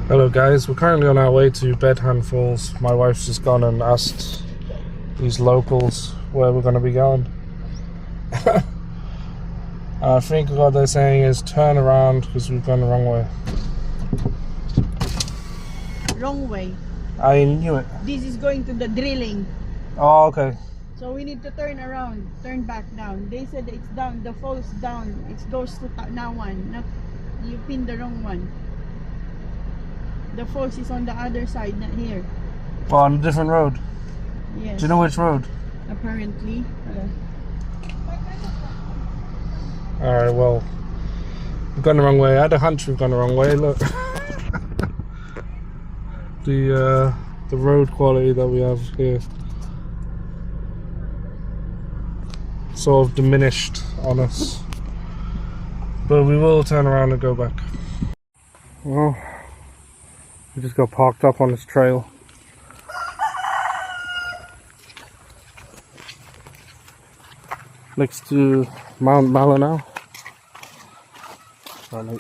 Hello guys, we're currently on our way to Bedham Falls. My wife's just gone and asked these locals where we're going to be going. I think what they're saying is turn around because we've gone the wrong way. Wrong way. I knew it. This is going to the drilling. Oh, okay. So we need to turn around, turn back down. They said it's down, the fall's down. It goes to Nawan. Not, you pinned the wrong one. The falls is on the other side, not here. Well, on a different road. Yes. Do you know which road? Apparently. Alright, well, we've gone the wrong way. I had a hunch we've gone the wrong way, look. The road quality that we have here sort of diminished on us. But we will turn around and go back. Well, we just got parked up on this trail. Next to Mount Malinao. A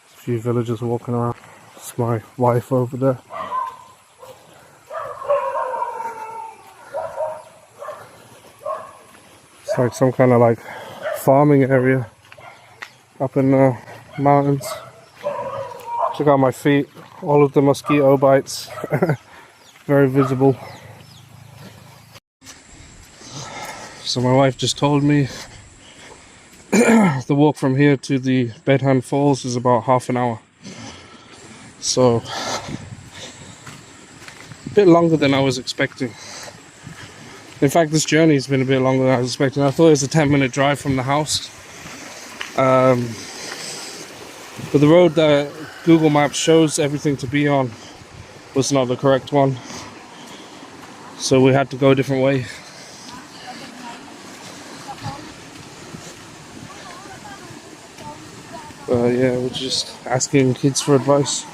few villagers walking around. It's my wife over there. It's like some kind of like farming area up in the mountains. Check out my feet, all of the mosquito bites, very visible. So my wife just told me the walk from here to the Bedham Falls is about half an hour. So a bit longer than I was expecting. In fact, this journey has been a bit longer than I was expecting. I thought it was a 10-minute drive from the house. But the road that Google Maps shows everything to be on was not the correct one. So we had to go a different way. Yeah, we're just asking kids for advice.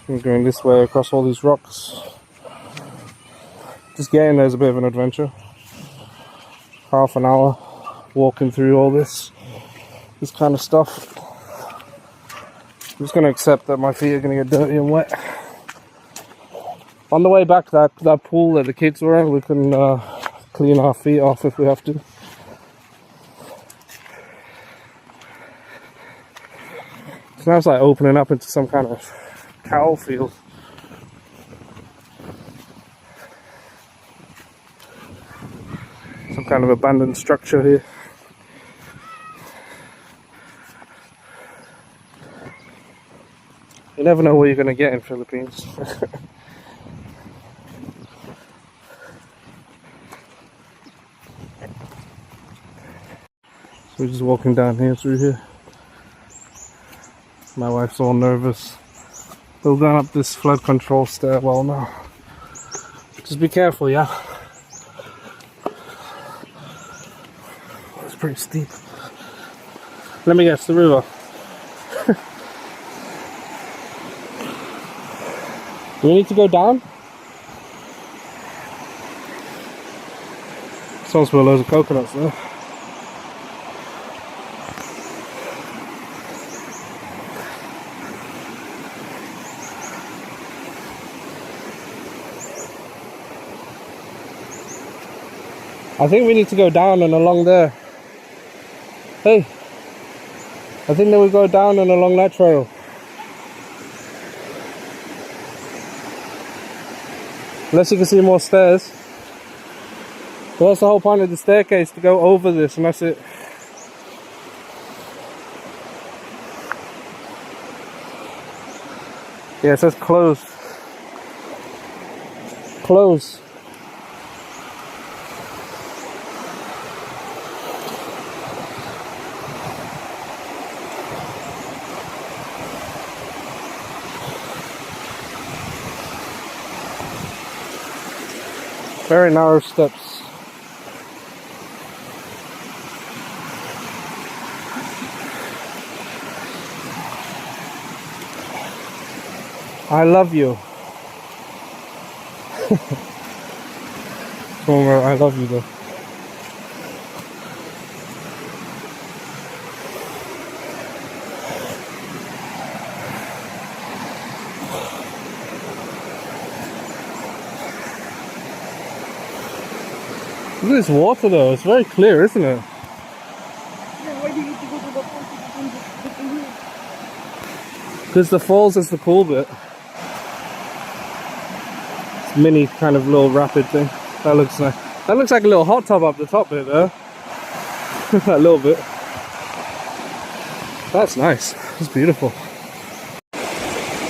We're going this way across all these rocks. Just getting there's a bit of an adventure. Half an hour walking through all this kind of stuff. I'm just going to accept that my feet are going to get dirty and wet. On the way back, that pool that the kids were in, we can clean our feet off if we have to. So now it's like opening up into some kind of cow field. Some kind of abandoned structure here. You never know what you're going to get in Philippines. So we're just walking down here through here. My wife's all nervous. We're going up this flood control stairwell now. Just be careful, yeah? It's pretty steep. Let me guess, the river. Do we need to go down? Someone's put loads of coconuts there. I think we need to go down and along there. Hey, I think that we go down and along that trail. Unless you can see more stairs. But that's the whole point of the staircase, to go over this, and that's it. Yeah, it says closed. Closed. Very narrow steps. I love you. Oh, I love you though. Look at this water though, it's very clear, isn't it? Yeah, why do you need to go to the falls if you can just get in here? Because the falls is the cool bit. It's mini kind of little rapid thing. That looks nice. That looks like a little hot tub up the top bit there. A little bit. That's nice. It's beautiful.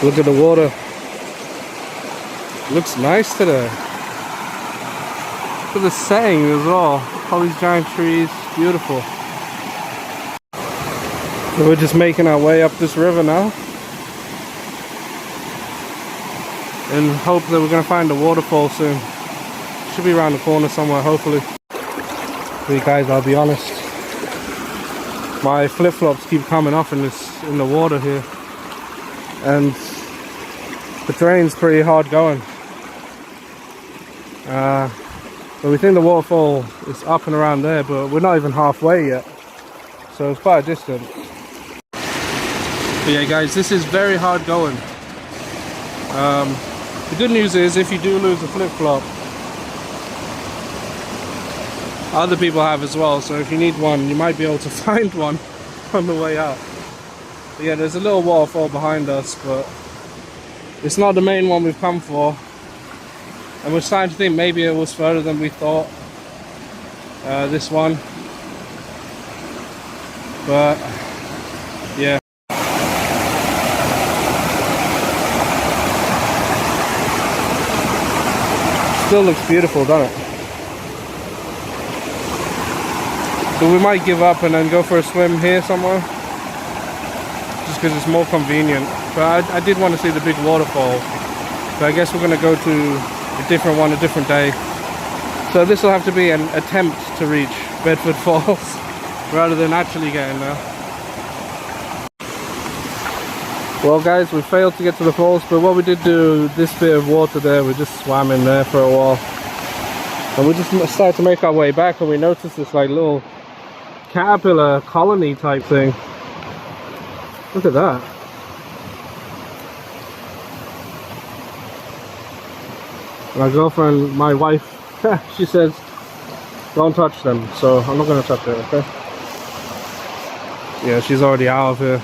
Look at the water. Looks nice today. Look at the setting as well. All these giant trees. Beautiful. So we're just making our way up this river now. In hope that we're going to find a waterfall soon. Should be around the corner somewhere, hopefully. So you guys, I'll be honest. My flip-flops keep coming off in the water here. And the terrain's pretty hard going. But we think the waterfall is up and around there, but we're not even halfway yet. So it's quite a distance. But yeah guys, this is very hard going. The good news is if you do lose a flip-flop, other people have as well, so if you need one you might be able to find one on the way out. But yeah, there's a little waterfall behind us, but it's not the main one we've come for, and we're starting to think maybe it was further than we thought, this one. But yeah, still looks beautiful, doesn't it? So we might give up and then go for a swim here somewhere, just because it's more convenient. But I did want to see the big waterfall, so I guess we're going to go to a different one a different day. So this will have to be an attempt to reach Bedford Falls rather than actually getting there. Well guys, we failed to get to the falls, but what we did do, this bit of water there, we just swam in there for a while. And we just started to make our way back, and we noticed this like little caterpillar colony type thing. Look at that. My girlfriend, my wife, she says don't touch them, so I'm not going to touch it, okay? Yeah, she's already out of here.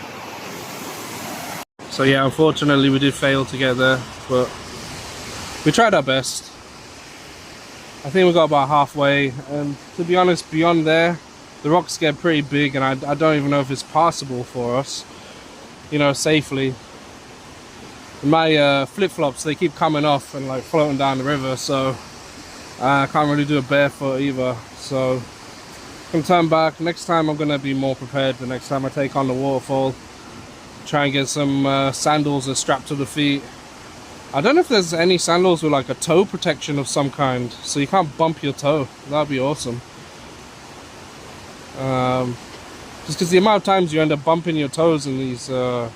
So yeah, unfortunately we did fail to get there, but we tried our best. I think we got about halfway, and to be honest, beyond there the rocks get pretty big, and I don't even know if it's possible for us, you know, safely. My flip-flops, they keep coming off and like floating down the river, so I can't really do it barefoot either. So I'm gonna turn back. Next time I'm gonna be more prepared. The next time I take on the waterfall, try and get some sandals that strap to the feet. I don't know if there's any sandals with like a toe protection of some kind, so you can't bump your toe. That'd be awesome. Just because the amount of times you end up bumping your toes in these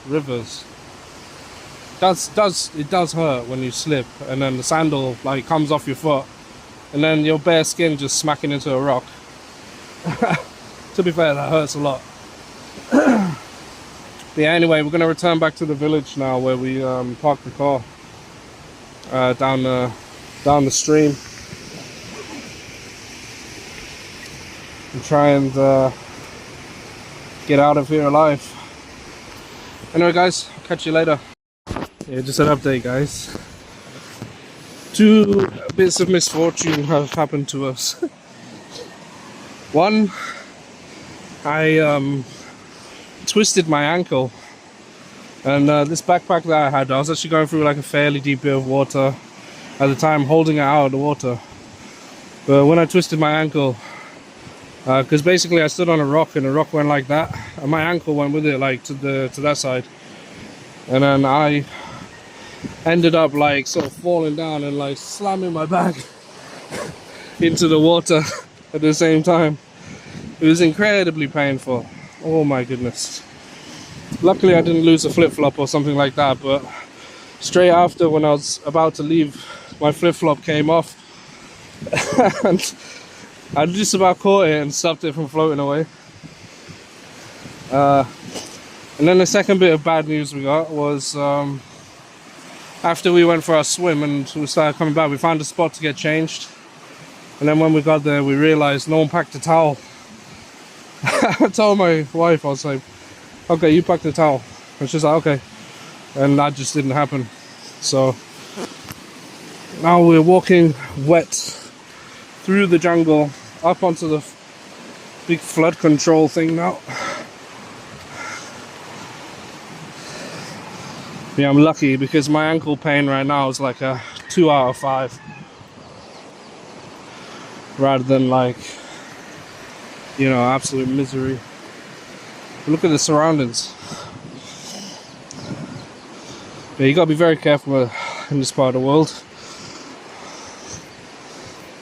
rivers, it does hurt when you slip, and then the sandal like comes off your foot, and then your bare skin just smacking into a rock. To be fair, that hurts a lot. But yeah, anyway, we're gonna return back to the village now where we parked the car down the stream, and try and get out of here alive. Anyway guys, I'll catch you later. Yeah, just an update guys. 2 bits of misfortune have happened to us. One, I twisted my ankle, and this backpack that I had, I was actually going through like a fairly deep bit of water at the time, holding it out of the water. But when I twisted my ankle, because basically I stood on a rock and the rock went like that, and my ankle went with it, like to that side, and then I ended up like sort of falling down and like slamming my back into the water at the same time. It was incredibly painful. Oh my goodness. Luckily I didn't lose a flip-flop or something like that, but straight after, when I was about to leave, my flip-flop came off and I just about caught it and stopped it from floating away. And then the second bit of bad news we got was after we went for our swim and we started coming back, we found a spot to get changed, And then when we got there, we realized no one packed a towel. I told my wife, I was like, okay, you pack the towel. And she's like, okay. And that just didn't happen. So now we're walking wet through the jungle up onto the big flood control thing now. Yeah, I'm lucky because my ankle pain right now is like a 2 out of 5. Rather than like, you know, absolute misery. Look at the surroundings. Yeah, you gotta be very careful in this part of the world,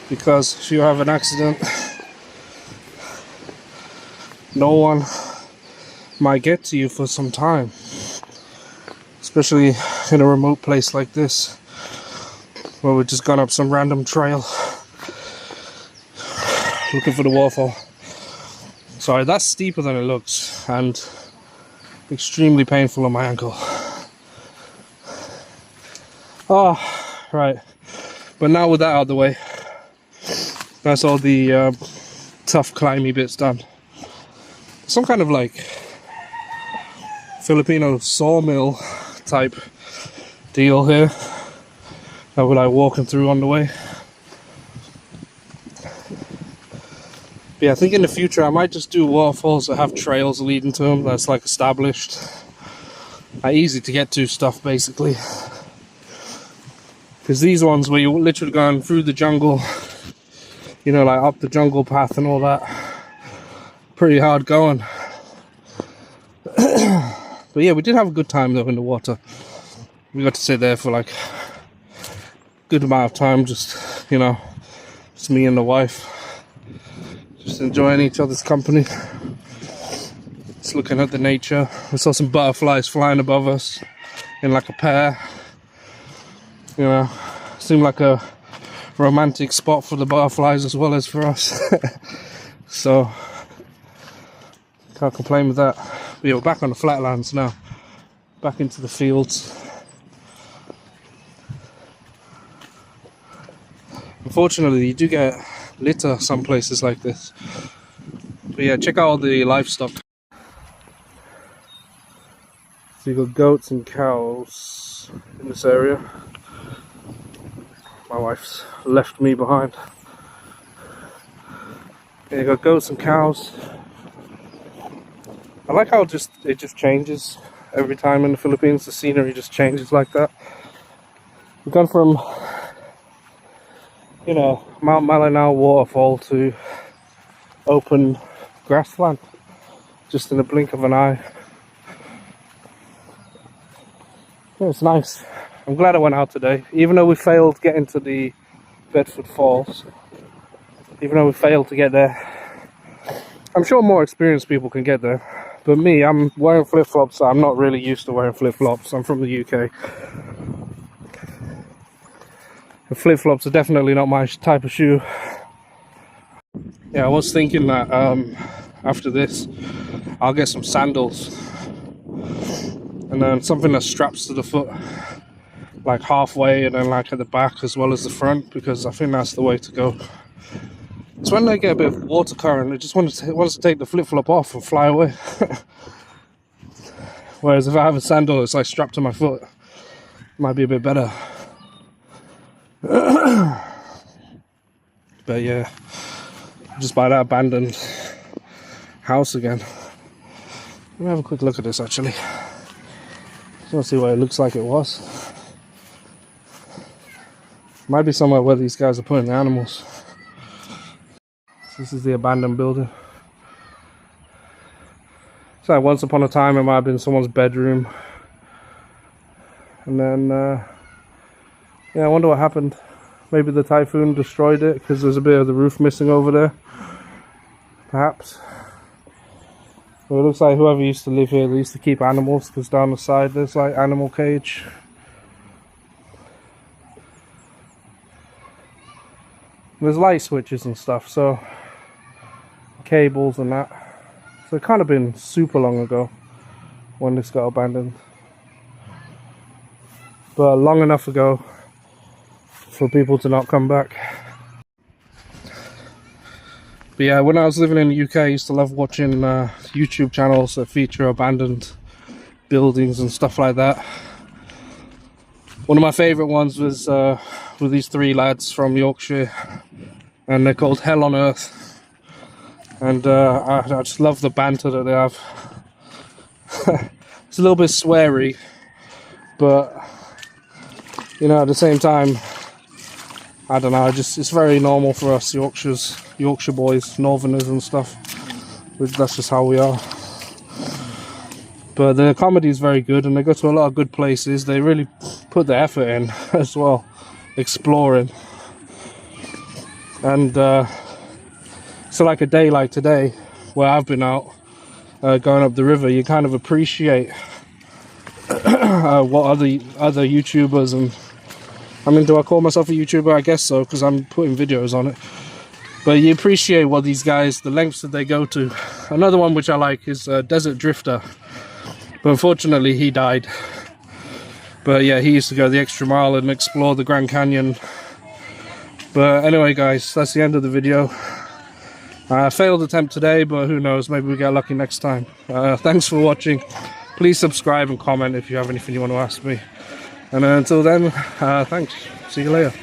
because if you have an accident, no one might get to you for some time, especially in a remote place like this where we've just gone up some random trail looking for the waterfall. Sorry, that's steeper than it looks and extremely painful on my ankle. Oh, right. But now with that out of the way, that's all the tough climby bits done. Some kind of like Filipino sawmill type deal here that we're like walking through on the way. But yeah, I think in the future I might just do waterfalls that have trails leading to them that's like established, like easy to get to stuff basically. Because these ones where you're literally going through the jungle, you know, like up the jungle path and all that, pretty hard going. But yeah, we did have a good time though in the water. We got to sit there for like a good amount of time, just, you know, just me and the wife, just enjoying each other's company, just looking at the nature. We saw some butterflies flying above us in like a pair. You know, seemed like a romantic spot for the butterflies as well as for us. So can't complain with that. But yeah, we're back on the flatlands now, back into the fields. Unfortunately, you do get litter some places like this. But yeah, check out all the livestock. So you've got goats and cows in this area. My wife's left me behind. Yeah, you've got goats and cows. I like how it just changes every time in the Philippines. The scenery just changes like that. We've gone from, you know, Mount Malinao waterfall to open grassland just in the blink of an eye. Yeah, it's nice. I'm glad I went out today, even though we failed getting to the Bedham Falls. Even though we failed to get there, I'm sure more experienced people can get there. But me, I'm wearing flip-flops, so I'm not really used to wearing flip-flops. I'm from the UK. And flip-flops are definitely not my type of shoe. Yeah, I was thinking that after this, I'll get some sandals. And then something that straps to the foot, like halfway and then like at the back as well as the front, because I think that's the way to go. It's when they get a bit of water current, it just wants to take the flip-flop off and fly away. Whereas if I have a sandal, it's like strapped to my foot. It might be a bit better. But yeah, just by that abandoned house again. Let me have a quick look at this actually. Just want to see what it looks like it was. Might be somewhere where these guys are putting the animals. This is the abandoned building. So like once upon a time it might have been someone's bedroom. And then, yeah, I wonder what happened. Maybe the typhoon destroyed it because there's a bit of the roof missing over there. Perhaps. But it looks like whoever used to live here, they used to keep animals, because down the side there's like animal cage. There's light switches and stuff, so cables and that. So it kind of been super long ago when this got abandoned. But long enough ago for people to not come back. But yeah, when I was living in the UK, I used to love watching YouTube channels that feature abandoned buildings and stuff like that. One of my favourite ones was with these three lads from Yorkshire, and they're called Hell on Earth. And I just love the banter that they have. It's a little bit sweary, but you know, at the same time, I don't know, it's very normal for us Yorkshire boys, Northerners and stuff. That's just how we are. But the comedy is very good, and they go to a lot of good places. They really put the effort in as well, exploring. And so like a day like today, where I've been out going up the river, you kind of appreciate what other YouTubers, and I mean, do I call myself a YouTuber? I guess so, because I'm putting videos on it. But you appreciate what these guys, the lengths that they go to. Another one which I like is Desert Drifter. But unfortunately he died. But yeah, he used to go the extra mile and explore the Grand Canyon. But anyway guys, that's the end of the video. Failed attempt today, but who knows, maybe we get lucky next time. Thanks for watching. Please subscribe and comment if you have anything you want to ask me. And until then, thanks. See you later.